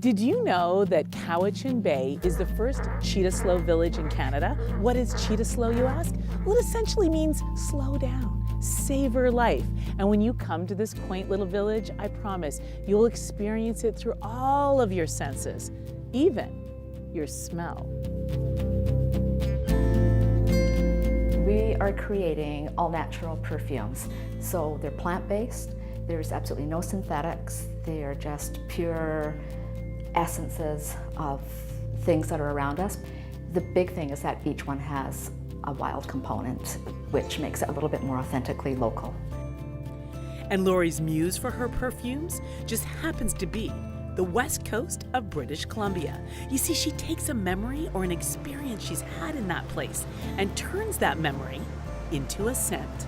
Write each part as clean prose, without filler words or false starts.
Did you know that Cowichan Bay is the first cheetah slow village in Canada? What is cheetah slow, you ask? Well, it essentially means slow down, savor life. And when you come to this quaint little village, I promise you'll experience it through all of your senses, even your smell. We are creating all-natural perfumes. So they're plant-based, there's absolutely no synthetics, they are just pure essences of things that are around us. The big thing is that each one has a wild component, which makes it a little bit more authentically local. And Lori's muse for her perfumes just happens to be the west coast of British Columbia. You see, she takes a memory or an experience she's had in that place and turns that memory into a scent.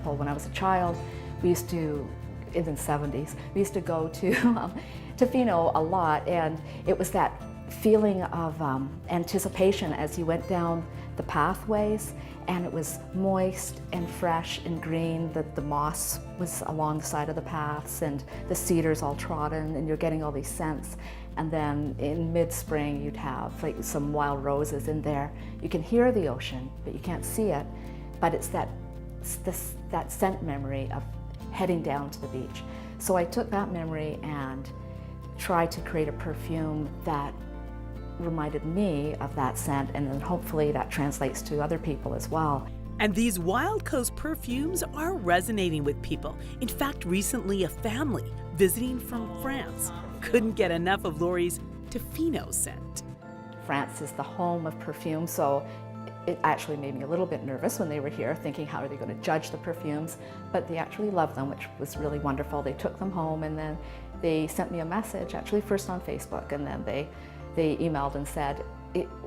Well, when I was a child, we used to, in the 70s, we used to go to Tofino a lot, and it was that feeling of anticipation as you went down the pathways, and it was moist and fresh and green. The moss was along the side of the paths and the cedars all trodden, and you're getting all these scents. And then in mid-spring you'd have like some wild roses in there. You can hear the ocean, but you can't see it. But it's that scent memory of heading down to the beach. So I took that memory and tried to create a perfume that reminded me of that scent, and then hopefully that translates to other people as well. And these Wild Coast perfumes are resonating with people. In fact, recently a family visiting from France couldn't get enough of Lori's Tofino scent. France is the home of perfume, so it actually made me a little bit nervous when they were here, thinking how are they going to judge the perfumes, but they actually loved them, which was really wonderful. They took them home and then they sent me a message, actually first on Facebook, and then they emailed and said,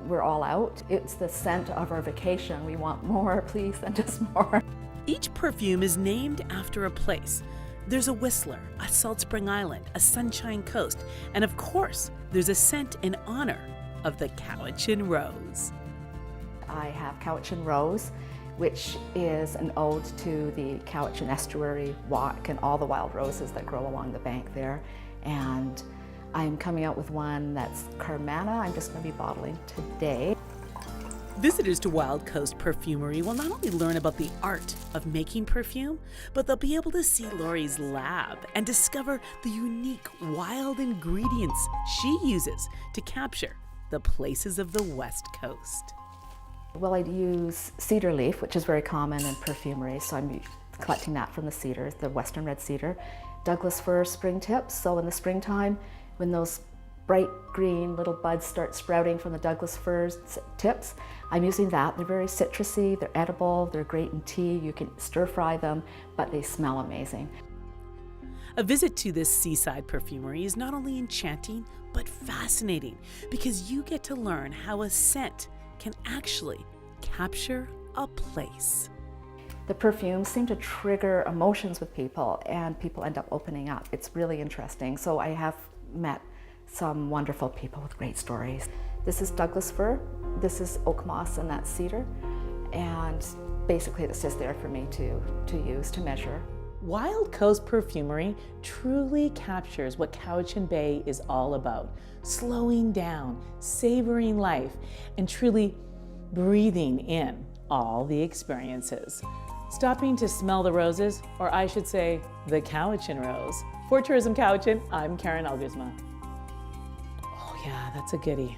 we're all out. It's the scent of our vacation. We want more, please send us more. Each perfume is named after a place. There's a Whistler, a Salt Spring Island, a Sunshine Coast, and of course, there's a scent in honor of the Cowichan Rose. I have Cowichan Rose, which is an ode to the Cowichan Estuary Walk and all the wild roses that grow along the bank there. And I'm coming out with one that's Carmana. I'm just going to be bottling today. Visitors to Wild Coast Perfumery will not only learn about the art of making perfume, but they'll be able to see Lori's lab and discover the unique wild ingredients she uses to capture the places of the West Coast. Well, I use cedar leaf, which is very common in perfumery, so I'm collecting that from the cedar, the western red cedar. Douglas fir spring tips, so in the springtime, when those bright green little buds start sprouting from the Douglas fir tips, I'm using that. They're very citrusy, they're edible, they're great in tea, you can stir fry them, but they smell amazing. A visit to this seaside perfumery is not only enchanting, but fascinating, because you get to learn how a scent can actually capture a place. The perfumes seem to trigger emotions with people, and people end up opening up. It's really interesting. So I have met some wonderful people with great stories. This is Douglas fir, this is oak moss, and that's cedar. And basically it's just there for me to use, to measure. Wild Coast Perfumery truly captures what Cowichan Bay is all about. Slowing down, savoring life, and truly breathing in all the experiences. Stopping to smell the roses, or I should say, the Cowichan Rose. For Tourism Cowichan, I'm Karen Algusma. Oh yeah, that's a goodie.